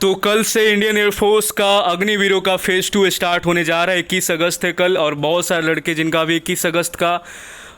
तो कल से इंडियन एयरफोर्स का अग्निवीरों का फेज़ 2 स्टार्ट होने जा रहा है। 21 अगस्त है कल, और बहुत सारे लड़के जिनका भी 21 अगस्त का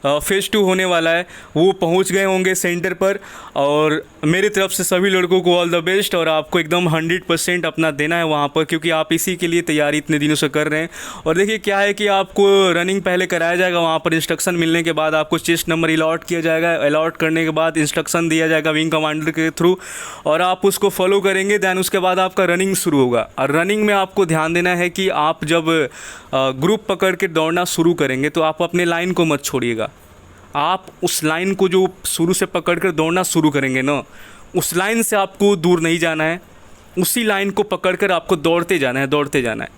फेज़ 2 होने वाला है वो पहुंच गए होंगे सेंटर पर। और मेरी तरफ से सभी लड़कों को ऑल द बेस्ट, और आपको एकदम 100% अपना देना है वहाँ पर, क्योंकि आप इसी के लिए तैयारी इतने दिनों से कर रहे हैं। और देखिए क्या है कि आपको रनिंग पहले कराया जाएगा, वहाँ पर इंस्ट्रक्शन मिलने के बाद आपको चेस्ट नंबर अलॉट किया जाएगा। अलॉट करने के बाद इंस्ट्रक्शन दिया जाएगा विंग कमांडर के थ्रू, और आप उसको फॉलो करेंगे। दैन उसके बाद आपका रनिंग शुरू होगा। और रनिंग में आपको ध्यान देना है कि आप जब ग्रुप पकड़ के दौड़ना शुरू करेंगे तो आप अपने लाइन को मत छोड़िएगा। आप उस लाइन को जो शुरू से पकड़ कर दौड़ना शुरू करेंगे ना, उस लाइन से आपको दूर नहीं जाना है, उसी लाइन को पकड़ कर आपको दौड़ते जाना है, दौड़ते जाना है।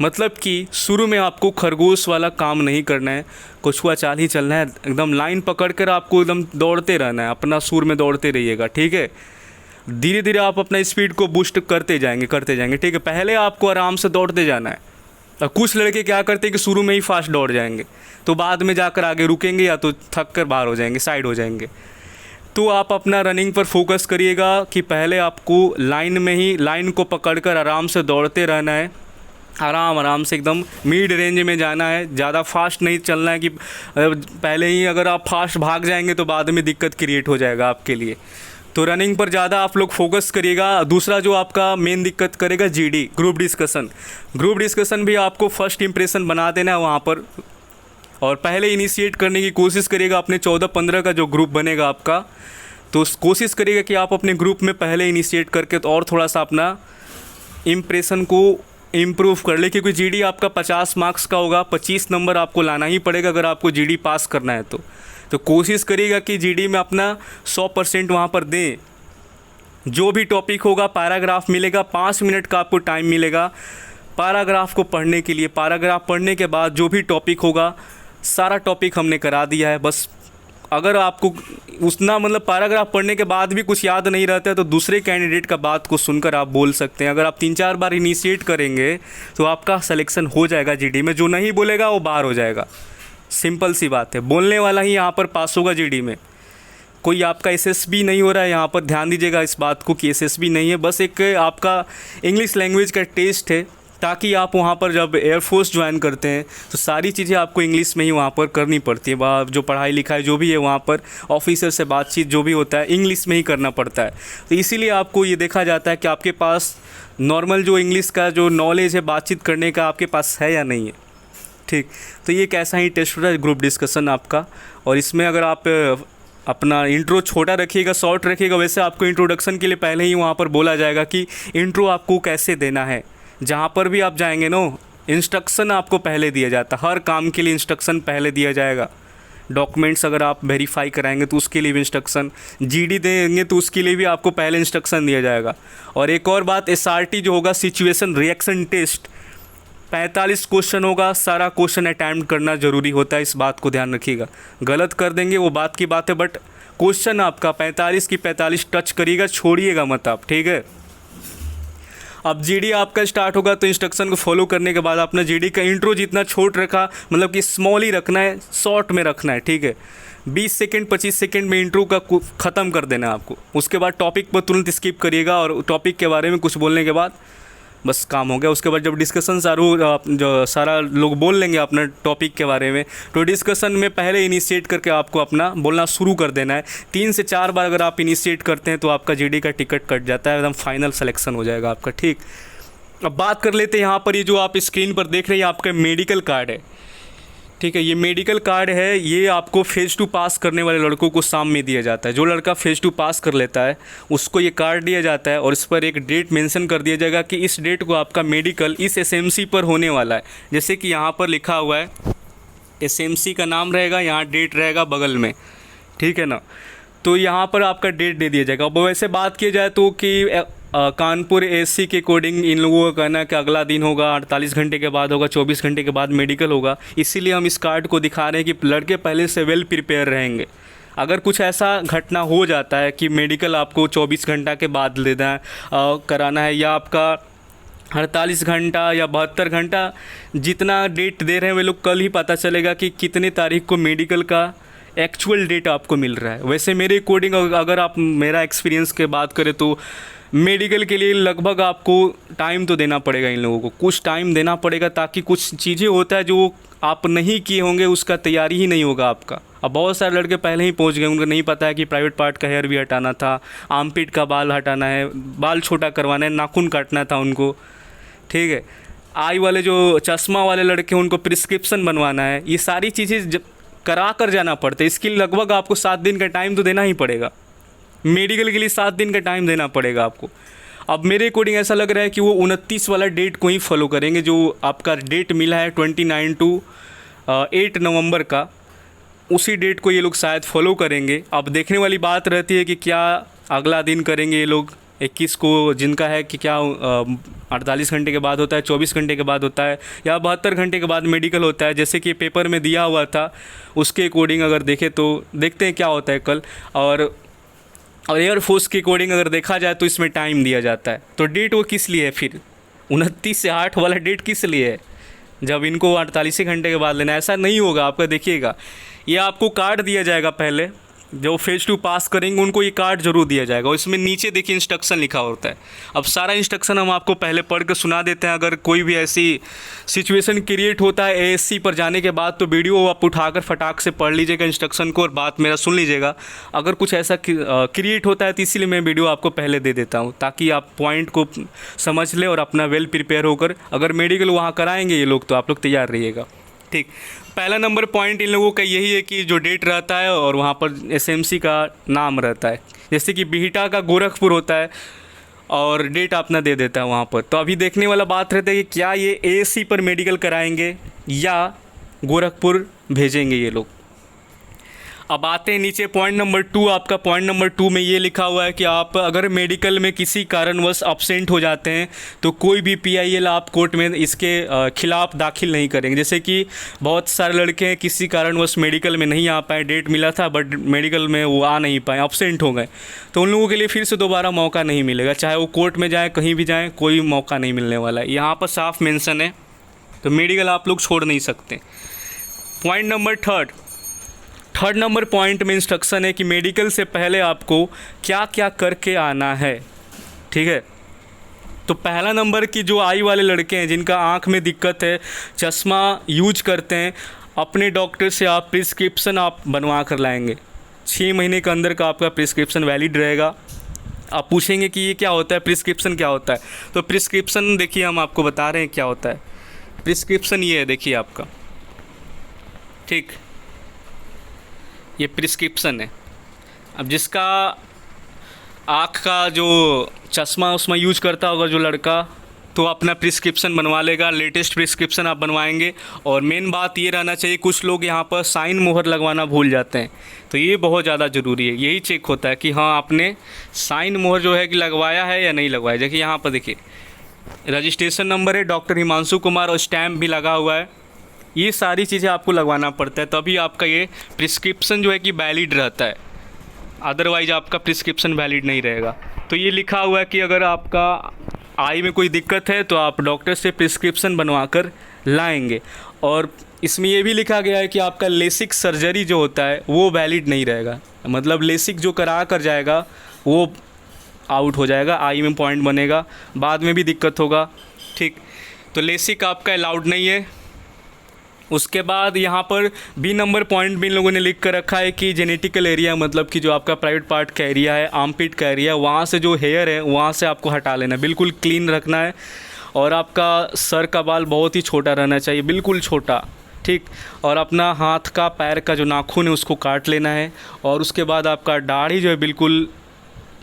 मतलब कि शुरू में आपको खरगोश वाला काम नहीं करना है, कछुआ चाल ही चलना है। एकदम लाइन पकड़ कर आपको एकदम दौड़ते रहना है, अपना सुर में दौड़ते रहिएगा, ठीक है। धीरे धीरे आप अपना स्पीड को बूस्ट करते जाएंगे, ठीक है। पहले आपको आराम से दौड़ते जाना है। और कुछ लड़के क्या करते हैं कि शुरू में ही फास्ट दौड़ जाएंगे, तो बाद में जाकर आगे रुकेंगे या तो थक कर बाहर हो जाएंगे, साइड हो जाएंगे। तो आप अपना रनिंग पर फोकस करिएगा कि पहले आपको लाइन में ही लाइन को पकड़कर आराम से दौड़ते रहना है। आराम से एकदम मिड रेंज में जाना है, ज़्यादा फास्ट नहीं चलना है कि पहले ही अगर आप फास्ट भाग जाएंगे तो बाद में दिक्कत क्रिएट हो जाएगा आपके लिए। तो रनिंग पर ज़्यादा आप लोग फोकस करिएगा। दूसरा जो आपका मेन दिक्कत करेगा जीडी, ग्रुप डिस्कशन भी आपको फर्स्ट इंप्रेशन बना देना है वहाँ पर, और पहले इनिशिएट करने की कोशिश करिएगा। अपने 14-15 का जो ग्रुप बनेगा आपका, तो कोशिश करिएगा कि आप अपने ग्रुप में पहले इनिशिएट करके तो और थोड़ा सा अपना इम्प्रेशन को इम्प्रूव कर ले, क्योंकि जीडी आपका 50 मार्क्स का होगा। 25 नंबर आपको लाना ही पड़ेगा अगर आपको जीडी पास करना है तो कोशिश करिएगा कि जीडी में अपना 100% वहाँ पर दें। जो भी टॉपिक होगा, पैराग्राफ मिलेगा, 5 मिनट का आपको टाइम मिलेगा पैराग्राफ को पढ़ने के लिए। पैराग्राफ पढ़ने के बाद जो भी टॉपिक होगा, सारा टॉपिक हमने करा दिया है। बस अगर आपको उतना मतलब पैराग्राफ पढ़ने के बाद भी कुछ याद नहीं रहता है तो दूसरे कैंडिडेट का बात को सुनकर आप बोल सकते हैं। अगर आप 3-4 बार इनिशिएट करेंगे तो आपका सिलेक्शन हो जाएगा जीडी में। जो नहीं बोलेगा वो बाहर हो जाएगा, सिंपल सी बात है। बोलने वाला ही यहाँ पर पास होगा जीडी में। कोई आपका एसएसबी नहीं हो रहा है यहाँ पर, ध्यान दीजिएगा इस बात को कि एसएसबी नहीं है, बस एक आपका इंग्लिश लैंग्वेज का टेस्ट है, ताकि आप वहाँ पर जब एयरफोर्स ज्वाइन करते हैं तो सारी चीज़ें आपको इंग्लिश में ही वहाँ पर करनी पड़ती है। जो पढ़ाई लिखाई जो भी है वहाँ पर, ऑफिसर से बातचीत जो भी होता है, इंग्लिश में ही करना पड़ता है। तो इसीलिए आपको ये देखा जाता है कि आपके पास नॉर्मल जो इंग्लिश का जो नॉलेज है बातचीत करने का आपके पास है या नहीं है, ठीक। तो ये एक ऐसा ही टेस्ट होता है ग्रुप डिस्कशन आपका। और इसमें अगर आप अपना इंट्रो छोटा रखिएगा, शॉर्ट रखिएगा, वैसे आपको इंट्रोडक्शन के लिए पहले ही वहाँ पर बोला जाएगा कि इंट्रो आपको कैसे देना है। जहाँ पर भी आप जाएंगे ना, इंस्ट्रक्शन आपको पहले दिया जाता है। हर काम के लिए इंस्ट्रक्शन पहले दिया जाएगा। डॉक्यूमेंट्स अगर आप वेरीफाई कराएंगे तो उसके लिए भी इंस्ट्रक्शन, जीडी देंगे तो उसके लिए भी आपको पहले इंस्ट्रक्शन दिया जाएगा। और एक और बात, एसआरटी जो होगा, सिचुएशन रिएक्शन टेस्ट, 45 क्वेश्चन होगा। सारा क्वेश्चन अटैम्प्ट करना ज़रूरी होता है, इस बात को ध्यान रखिएगा। गलत कर देंगे वो बात की बात है, बट क्वेश्चन आपका 45 की 45 टच करिएगा, छोड़िएगा मत आप, ठीक है। अब जीडी आपका स्टार्ट होगा तो इंस्ट्रक्शन को फॉलो करने के बाद अपना जीडी का इंट्रो जितना छोट रखा, मतलब कि स्मॉल ही रखना है, शॉर्ट में रखना है, ठीक है। 20 सेकेंड 25 सेकेंड में इंट्रो का ख़त्म कर देना है आपको। उसके बाद टॉपिक पर तुरंत स्किप करिएगा, और टॉपिक के बारे में कुछ बोलने के बाद बस काम हो गया। उसके बाद जब डिस्कशन जो सारा लोग बोल लेंगे अपना टॉपिक के बारे में, तो डिस्कशन में पहले इनिशिएट करके आपको अपना बोलना शुरू कर देना है। 3 से 4 बार अगर आप इनिशिएट करते हैं तो आपका जीडी का टिकट कट जाता है, एकदम फाइनल सिलेक्शन हो जाएगा आपका, ठीक। अब बात कर लेते हैं यहाँ पर, ये जो आप स्क्रीन पर देख रहे हैं आपका मेडिकल कार्ड है, ठीक है। ये मेडिकल कार्ड है, ये आपको फेज़ 2 पास करने वाले लड़कों को शाम में दिया जाता है। जो लड़का फेज़ 2 पास कर लेता है उसको ये कार्ड दिया जाता है, और इस पर एक डेट मेंशन कर दिया जाएगा कि इस डेट को आपका मेडिकल इस एसएमसी पर होने वाला है। जैसे कि यहाँ पर लिखा हुआ है, एसएमसी का नाम रहेगा, यहाँ डेट रहेगा बगल में, ठीक है ना। तो यहाँ पर आपका डेट दे दिया जाएगा। अब वैसे बात की जाए तो कि कानपुर एससी के अकॉर्डिंग इन लोगों का कहना है कि अगला दिन होगा, 48 घंटे के बाद होगा, 24 घंटे के बाद मेडिकल होगा। इसीलिए हम इस कार्ड को दिखा रहे हैं कि लड़के पहले से वेल प्रिपेयर रहेंगे। अगर कुछ ऐसा घटना हो जाता है कि मेडिकल आपको 24 घंटा के बाद लेना है, कराना है, या आपका 48 घंटा या 72 घंटा, जितना डेट दे रहे हैं वे लोग, कल ही पता चलेगा कि कितने तारीख को मेडिकल का एक्चुअल डेट आपको मिल रहा है। वैसे मेरे अकॉर्डिंग अगर आप मेरा एक्सपीरियंस के बात करें तो मेडिकल के लिए लगभग आपको टाइम तो देना पड़ेगा, इन लोगों को कुछ टाइम देना पड़ेगा, ताकि कुछ चीज़ें होता है जो आप नहीं किए होंगे, उसका तैयारी ही नहीं होगा आपका। अब बहुत सारे लड़के पहले ही पहुंच गए, उनको नहीं पता है कि प्राइवेट पार्ट का हेयर भी हटाना था, आर्मपिट का बाल हटाना है, बाल छोटा करवाना है, नाखून काटना था उनको, ठीक है। आई वाले जो चश्मा वाले लड़के हैं उनको प्रिस्क्रिप्शन बनवाना है, ये सारी चीज़ें जब करा कर जाना पड़ता है। इसके लिए लगभग आपको 7 दिन का टाइम तो देना ही पड़ेगा, मेडिकल के लिए 7 दिन का टाइम देना पड़ेगा आपको। अब मेरे अकॉर्डिंग ऐसा लग रहा है कि वो 29 वाला डेट को ही फॉलो करेंगे, जो आपका डेट मिला है 29 टू 8 नवंबर का, उसी डेट को ये लोग शायद फॉलो करेंगे। अब देखने वाली बात रहती है कि क्या अगला दिन करेंगे ये लोग 21 को, जिनका है कि क्या 48 घंटे के बाद होता है, 24 घंटे के बाद होता है, या 72 घंटे के बाद मेडिकल होता है, जैसे कि पेपर में दिया हुआ था उसके अकॉर्डिंग अगर देखें तो देखते हैं क्या होता है कल। और एयरफोर्स के अकॉर्डिंग अगर देखा जाए तो इसमें टाइम दिया जाता है। तो डेट वो किस लिए है फिर, 29 से 8 वाला डेट किस लिए है, जब इनको 48 घंटे के बाद लेना है? ऐसा नहीं होगा आपका। देखिएगा, ये आपको कार्ड दिया जाएगा, पहले जो फेज़ 2 पास करेंगे उनको ये कार्ड जरूर दिया जाएगा, और इसमें नीचे देखिए इंस्ट्रक्शन लिखा होता है। अब सारा इंस्ट्रक्शन हम आपको पहले पढ़ के सुना देते हैं। अगर कोई भी ऐसी सिचुएशन क्रिएट होता है एएससी पर जाने के बाद, तो वीडियो आप उठाकर फटाक से पढ़ लीजिएगा इंस्ट्रक्शन को, और बात मेरा सुन लीजिएगा। अगर कुछ ऐसा क्रिएट होता है तो इसीलिए मैं वीडियो आपको पहले दे देता हूँ, ताकि आप पॉइंट को समझ लें और अपना वेल प्रिपेयर होकर अगर मेडिकल वहाँ कराएंगे ये लोग तो आप लोग तैयार रहिएगा, ठीक। पहला नंबर पॉइंट इन लोगों का यही है कि जो डेट रहता है और वहाँ पर एसएमसी का नाम रहता है, जैसे कि बिहिटा का गोरखपुर होता है और डेट अपना दे देता है वहाँ पर। तो अभी देखने वाला बात रहता है कि क्या ये एएससी पर मेडिकल कराएंगे या गोरखपुर भेजेंगे ये लोग। अब आते हैं नीचे पॉइंट नंबर 2। आपका पॉइंट नंबर 2 में ये लिखा हुआ है कि आप अगर मेडिकल में किसी कारणवश अब्सेंट हो जाते हैं तो कोई भी पीआईएल आप कोर्ट में इसके खिलाफ दाखिल नहीं करेंगे। जैसे कि बहुत सारे लड़के हैं किसी कारणवश मेडिकल में नहीं आ पाए, डेट मिला था बट मेडिकल में वो आ नहीं पाए, अब्सेंट हो गए, तो उन लोगों के लिए फिर से दोबारा मौका नहीं मिलेगा, चाहे वो कोर्ट में जाएँ कहीं भी जाएँ, कोई मौका नहीं मिलने वाला है। यहाँ पर साफ मेंशन है, तो मेडिकल आप लोग छोड़ नहीं सकते। पॉइंट नंबर 3 नंबर पॉइंट में इंस्ट्रक्शन है कि मेडिकल से पहले आपको क्या क्या करके आना है, ठीक है। तो पहला नंबर की जो आई वाले लड़के हैं जिनका आँख में दिक्कत है, चश्मा यूज करते हैं, अपने डॉक्टर से आप प्रिस्क्रिप्शन आप बनवा कर लाएंगे। 6 महीने के अंदर का आपका प्रिस्क्रिप्शन वैलिड रहेगा। आप पूछेंगे कि ये क्या होता है, प्रिस्क्रिप्शन क्या होता है? तो प्रिस्क्रिप्शन देखिए हम आपको बता रहे हैं क्या होता है। प्रिस्क्रिप्शन ये है, देखिए आपका, ठीक, ये प्रिस्क्रिप्शन है। अब जिसका आँख का जो चश्मा उसमें यूज करता होगा जो लड़का, तो अपना प्रिस्क्रिप्शन बनवा लेगा, लेटेस्ट प्रिस्क्रिप्शन आप बनवाएंगे। और मेन बात ये रहना चाहिए, कुछ लोग यहाँ पर साइन मोहर लगवाना भूल जाते हैं, तो ये बहुत ज़्यादा ज़रूरी है। यही चेक होता है कि हाँ आपने साइन मोहर जो है कि लगवाया है या नहीं लगवाया। देखिए यहाँ पर देखिए रजिस्ट्रेशन नंबर है डॉक्टर हिमांशु कुमार और स्टैम्प भी लगा हुआ है। ये सारी चीज़ें आपको लगवाना पड़ता है, तभी आपका ये प्रिस्क्रिप्शन जो है कि वैलिड रहता है, अदरवाइज आपका प्रिस्क्रिप्शन वैलिड नहीं रहेगा। तो ये लिखा हुआ है कि अगर आपका आई में कोई दिक्कत है तो आप डॉक्टर से प्रिस्क्रिप्शन बनवा कर लाएंगे। और इसमें ये भी लिखा गया है कि आपका लेसिक सर्जरी जो होता है वो वैलिड नहीं रहेगा, मतलब लेसिक जो करा कर जाएगा वो आउट हो जाएगा, आई में पॉइंट बनेगा, बाद में भी दिक्कत होगा, ठीक। तो लेसिक आपका अलाउड नहीं है। उसके बाद यहाँ पर बी नंबर पॉइंट भी इन लोगों ने लिख कर रखा है कि जेनेटिकल एरिया, मतलब कि जो आपका प्राइवेट पार्ट का एरिया है, आर्मपिट का एरिया, वहाँ से जो हेयर है वहाँ से आपको हटा लेना है, बिल्कुल क्लीन रखना है। और आपका सर का बाल बहुत ही छोटा रहना चाहिए, बिल्कुल छोटा, ठीक। और अपना हाथ का पैर का जो नाखून है उसको काट लेना है। और उसके बाद आपका दाढ़ी जो है बिल्कुल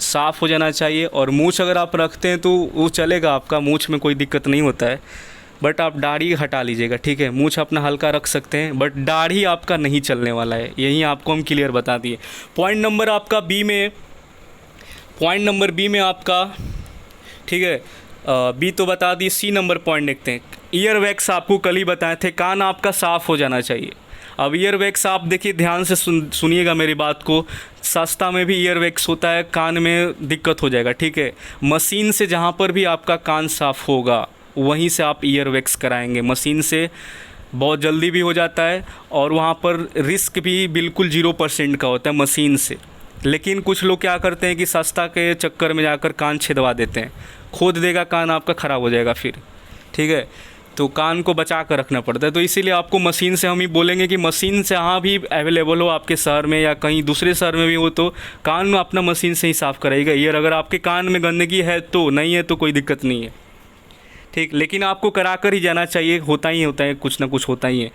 साफ़ हो जाना चाहिए। और मूँछ अगर आप रखते हैं तो वो चलेगा, आपका मूँछ में कोई दिक्कत नहीं होता है, बट आप दाढ़ी हटा लीजिएगा, ठीक है। मूँछ अपना हल्का रख सकते हैं बट दाढ़ी आपका नहीं चलने वाला है, यही आपको हम क्लियर बता दिए। पॉइंट नंबर आपका बी में, पॉइंट नंबर बी में आपका, ठीक है, बी तो बता दी। सी नंबर पॉइंट देखते हैं। ईयर वैक्स आपको कल ही बताए थे, कान आपका साफ़ हो जाना चाहिए। अब ईयर वैक्स आप देखिए ध्यान से सुनिएगा मेरी बात को, सस्ता में भी ईयर वैक्स होता है, कान में दिक्कत हो जाएगा, ठीक है। मशीन से जहाँ पर भी आपका कान साफ़ होगा वहीं से आप ईयर वैक्स कराएंगे। मशीन से बहुत जल्दी भी हो जाता है और वहाँ पर रिस्क भी बिल्कुल 0% का होता है मशीन से, लेकिन कुछ लोग क्या करते हैं कि सस्ता के चक्कर में जाकर कान छिदवा देते हैं, खोद देगा कान आपका, ख़राब हो जाएगा फिर, ठीक है। तो कान को बचा कर रखना पड़ता है। तो इसीलिए आपको मशीन से, हम ही बोलेंगे कि मशीन से हाँ भी अवेलेबल हो आपके शहर में या कहीं दूसरे शहर में भी हो, तो कान में अपना मशीन से ही साफ़ कराइएगा ईयर। अगर आपके कान में गंदगी है तो, नहीं है तो कोई दिक्कत नहीं है, ठीक। लेकिन आपको करा कर ही जाना चाहिए, होता है, कुछ ना कुछ होता ही है।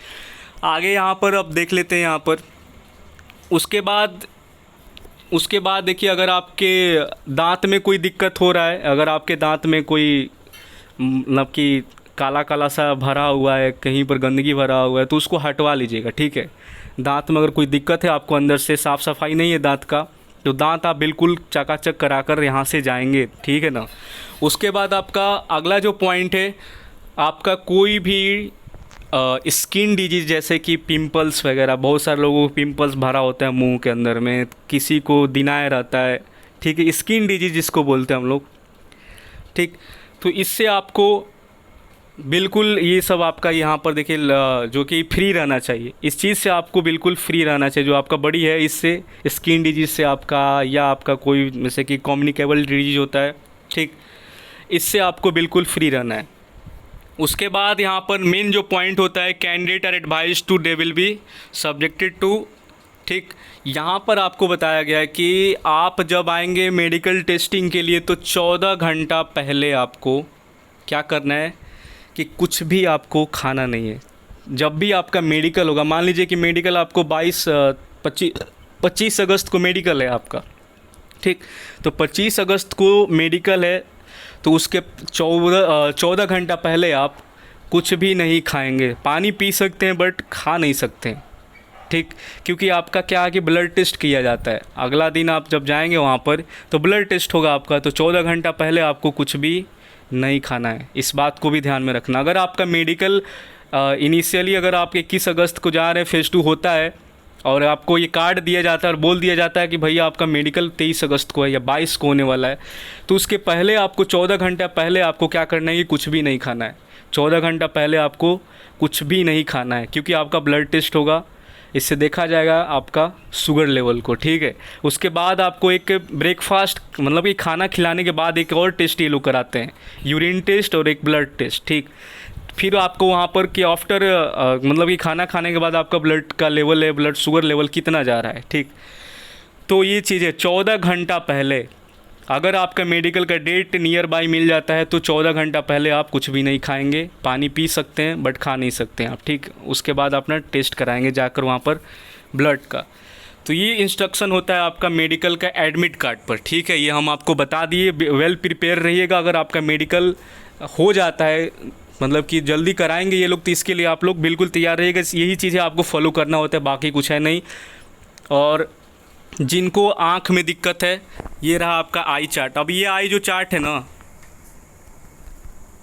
आगे यहाँ पर अब देख लेते हैं यहाँ पर। उसके बाद देखिए, अगर आपके दांत में कोई दिक्कत हो रहा है, अगर आपके दांत में कोई मतलब कि काला काला सा भरा हुआ है, कहीं पर गंदगी भरा हुआ है, तो उसको हटवा लीजिएगा, ठीक है। दांत में अगर कोई दिक्कत है आपको, अंदर से साफ़ सफाई नहीं है दांत का, तो दांत आप बिल्कुल चकाचक कराकर यहाँ से जाएंगे, ठीक है ना। उसके बाद आपका अगला जो पॉइंट है, आपका कोई भी स्किन डिजीज़ जैसे कि पिंपल्स वगैरह, बहुत सारे लोगों को पिंपल्स भरा होता है मुंह के अंदर में, किसी को दिनाय रहता है, ठीक है, स्किन डिजीज़ जिसको बोलते हैं हम लोग, ठीक। तो इससे आपको बिल्कुल ये सब आपका यहाँ पर देखिए जो कि फ्री रहना चाहिए, इस चीज़ से आपको बिल्कुल फ्री रहना चाहिए। जो आपका बॉडी है, इससे स्किन डिजीज़ से आपका, या आपका कोई जैसे कि कम्युनिकेबल डिजीज़ होता है, ठीक, इससे आपको बिल्कुल फ्री रहना है। उसके बाद यहाँ पर मेन जो पॉइंट होता है, candidate are advise to they will be subjected to, ठीक। यहाँ पर आपको बताया गया है कि आप जब आएंगे मेडिकल टेस्टिंग के लिए, तो 14 घंटा पहले आपको क्या करना है कि कुछ भी आपको खाना नहीं है। जब भी आपका मेडिकल होगा, मान लीजिए कि मेडिकल आपको 25 अगस्त को मेडिकल है आपका, ठीक, तो 25 अगस्त को मेडिकल है, तो उसके 14 घंटा पहले आप कुछ भी नहीं खाएंगे। पानी पी सकते हैं बट खा नहीं सकते, ठीक, क्योंकि आपका क्या है कि ब्लड टेस्ट किया जाता है। अगला दिन आप जब जाएंगे वहाँ पर, तो ब्लड टेस्ट होगा आपका, तो 14 घंटा पहले आपको कुछ भी नहीं खाना है। इस बात को भी ध्यान में रखना। अगर आपका मेडिकल इनिशियली अगर आप 21 अगस्त को जा रहे हैं, फेज़ 2 होता है, और आपको ये कार्ड दिया जाता है और बोल दिया जाता है कि भैया आपका मेडिकल 23 अगस्त को है या 22 को होने वाला है, तो उसके पहले आपको 14 घंटा पहले आपको क्या करना है कि कुछ भी नहीं खाना है। 14 घंटा पहले आपको कुछ भी नहीं खाना है, क्योंकि आपका ब्लड टेस्ट होगा, इससे देखा जाएगा आपका शुगर लेवल को, ठीक है। उसके बाद आपको एक ब्रेकफास्ट, मतलब कि खाना खिलाने के बाद एक और टेस्ट ये लोग कराते हैं, यूरिन टेस्ट और एक ब्लड टेस्ट, ठीक। फिर आपको वहाँ पर कि आफ्टर मतलब कि खाना खाने के बाद आपका ब्लड का लेवल है, ब्लड शुगर लेवल कितना जा रहा है, ठीक। तो ये चीज़ है 14 घंटा पहले। अगर आपका मेडिकल का डेट नियर बाय मिल जाता है, तो 14 घंटा पहले आप कुछ भी नहीं खाएंगे, पानी पी सकते हैं बट खा नहीं सकते हैं आप, ठीक। उसके बाद अपना टेस्ट कराएंगे जाकर वहाँ पर ब्लड का। तो ये इंस्ट्रक्शन होता है आपका मेडिकल का एडमिट कार्ड पर, ठीक है। ये हम आपको बता दिए, वेल प्रिपेयर रहिएगा। अगर आपका मेडिकल हो जाता है, मतलब कि जल्दी कराएंगे ये लोग, तो इसके लिए आप लोग बिल्कुल तैयार रहिएगा। यही चीज़ें आपको फॉलो करना होता है, बाकी कुछ है नहीं। और जिनको आँख में दिक्कत है, ये रहा आपका आई चार्ट। अब ये आई जो चार्ट है ना,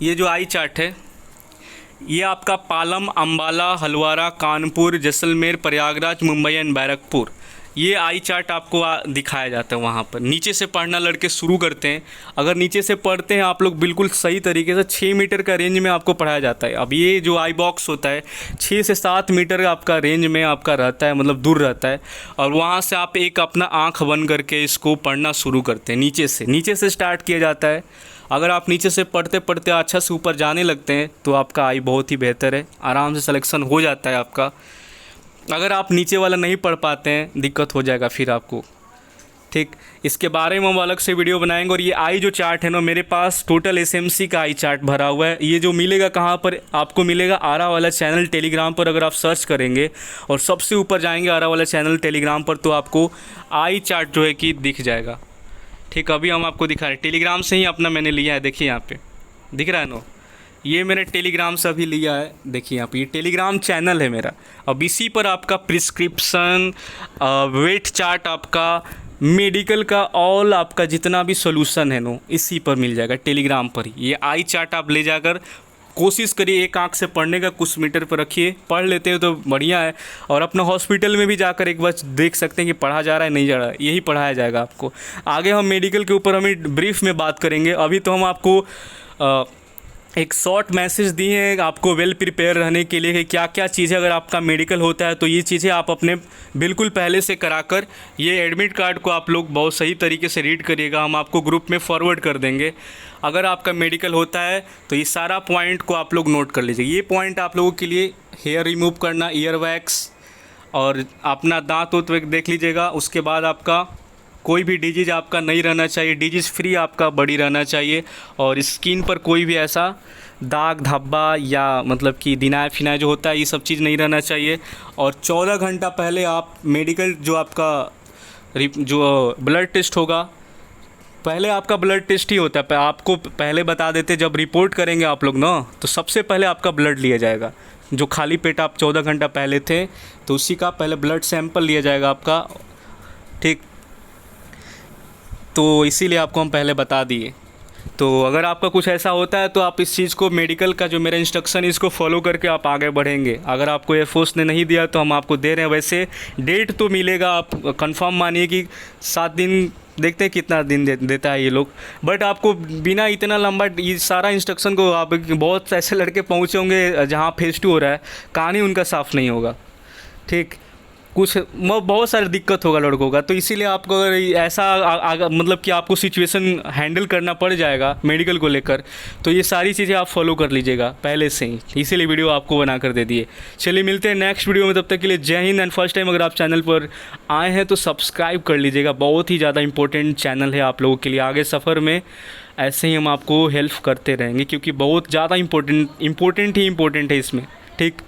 ये जो आई चार्ट है, ये आपका पालम, अम्बाला, हलवारा, कानपुर, जैसलमेर, प्रयागराज, मुंबई एंड बैरकपुर, ये आई चार्ट आपको दिखाया जाता है वहाँ पर। नीचे से पढ़ना लड़के शुरू करते हैं। अगर नीचे से पढ़ते हैं आप लोग बिल्कुल सही तरीके से, 6 मीटर का रेंज में आपको पढ़ाया जाता है। अब ये जो आई बॉक्स होता है 6 से 7 मीटर आपका रेंज में आपका रहता है, मतलब दूर रहता है, और वहाँ से आप एक अपना आँख बंद करके इसको पढ़ना शुरू करते हैं। नीचे से स्टार्ट किया जाता है। अगर आप नीचे से पढ़ते पढ़ते अच्छा से ऊपर जाने लगते हैं, तो आपका आई बहुत ही बेहतर है, आराम से सिलेक्शन हो जाता है आपका। अगर आप नीचे वाला नहीं पढ़ पाते हैं, दिक्कत हो जाएगा फिर आपको, ठीक। इसके बारे में हम अलग से वीडियो बनाएंगे। और ये आई जो चार्ट है ना, मेरे पास टोटल एसएमसी का आई चार्ट भरा हुआ है। ये जो मिलेगा कहाँ पर आपको मिलेगा, आरा वाला चैनल टेलीग्राम पर। अगर आप सर्च करेंगे और सबसे ऊपर जाएंगे आरा वाला चैनल टेलीग्राम पर, तो आपको आई चार्ट जो है कि दिख जाएगा, ठीक। अभी हम आपको दिखा रहे हैं, टेलीग्राम से ही अपना मैंने लिया है, देखिए यहाँ पे दिख रहा है ना, ये मैंने टेलीग्राम से अभी लिया है, देखिए यहाँ पे ये टेलीग्राम चैनल है मेरा। अब इसी पर आपका प्रिस्क्रिप्शन, वेट चार्ट, आपका मेडिकल का ऑल आपका जितना भी सोल्यूशन है नो, इसी पर मिल जाएगा टेलीग्राम पर ही। ये आई चार्ट आप ले जाकर कोशिश करिए एक आंख से पढ़ने का, कुछ मीटर पर रखिए, पढ़ लेते हैं तो बढ़िया है। और अपना हॉस्पिटल में भी जाकर एक बार देख सकते हैं कि पढ़ा जा रहा है नहीं जा रहा है, यही पढ़ाया जाएगा आपको। आगे हम मेडिकल के ऊपर हमें ब्रीफ में बात करेंगे। अभी तो हम आपको एक शॉर्ट मैसेज दिए हैं आपको वेल प्रिपेयर रहने के लिए कि क्या क्या चीज़ें, अगर आपका मेडिकल होता है तो ये चीज़ें आप अपने बिल्कुल पहले से कराकर, ये एडमिट कार्ड को आप लोग बहुत सही तरीके से रीड करिएगा, हम आपको ग्रुप में फॉरवर्ड कर देंगे। अगर आपका मेडिकल होता है तो ये सारा पॉइंट को आप लोग नोट कर लीजिए। ये पॉइंट आप लोगों के लिए हेयर रिमूव करना, ईयर वैक्स और अपना दांत उत देख लीजिएगा। उसके बाद आपका कोई भी डिजीज़ आपका नहीं रहना चाहिए, डिजीज़ फ्री आपका बॉडी रहना चाहिए, और स्किन पर कोई भी ऐसा दाग धब्बा या मतलब कि दिनाय फिनाय जो होता है ये सब चीज़ नहीं रहना चाहिए। और 14 घंटा पहले आप मेडिकल जो आपका जो ब्लड टेस्ट होगा, पहले आपका ब्लड टेस्ट ही होता है, आपको पहले बता देते जब रिपोर्ट करेंगे आप लोग ना, तो सबसे पहले आपका ब्लड लिया जाएगा। जो खाली पेट आप 14 घंटा पहले थे तो उसी का पहले ब्लड सैंपल लिया जाएगा आपका, ठीक। तो इसीलिए आपको हम पहले बता दिए। तो अगर आपका कुछ ऐसा होता है तो आप इस चीज़ को, मेडिकल का जो मेरा इंस्ट्रक्शन है इसको फॉलो करके आप आगे बढ़ेंगे। अगर आपको एयरफोर्स ने नहीं दिया तो हम आपको दे रहे हैं। वैसे डेट तो मिलेगा, आप कंफर्म मानिए कि 7 दिन, देखते हैं कितना दिन देता है ये लोग। बट आपको बिना इतना लंबा ये सारा इंस्ट्रक्शन को, आप बहुत ऐसे लड़के पहुँचे होंगे जहाँ फेस 2 हो रहा है, कहानी उनका साफ़ नहीं होगा, ठीक। कुछ बहुत सारी दिक्कत होगा लड़कों का। तो इसीलिए आपको अगर ऐसा मतलब कि आपको सिचुएशन हैंडल करना पड़ जाएगा मेडिकल को लेकर, तो ये सारी चीज़ें आप फॉलो कर लीजिएगा पहले से ही, इसीलिए वीडियो आपको बना कर दे दिए। चलिए मिलते हैं नेक्स्ट वीडियो में, तब तक के लिए जय हिंद। एंड फर्स्ट टाइम अगर आप चैनल पर आए हैं तो सब्सक्राइब कर लीजिएगा, बहुत ही ज़्यादा इंपॉर्टेंट चैनल है आप लोगों के लिए। आगे सफ़र में ऐसे ही हम आपको हेल्प करते रहेंगे, क्योंकि बहुत ज़्यादा इम्पोर्टेंट है इसमें, ठीक।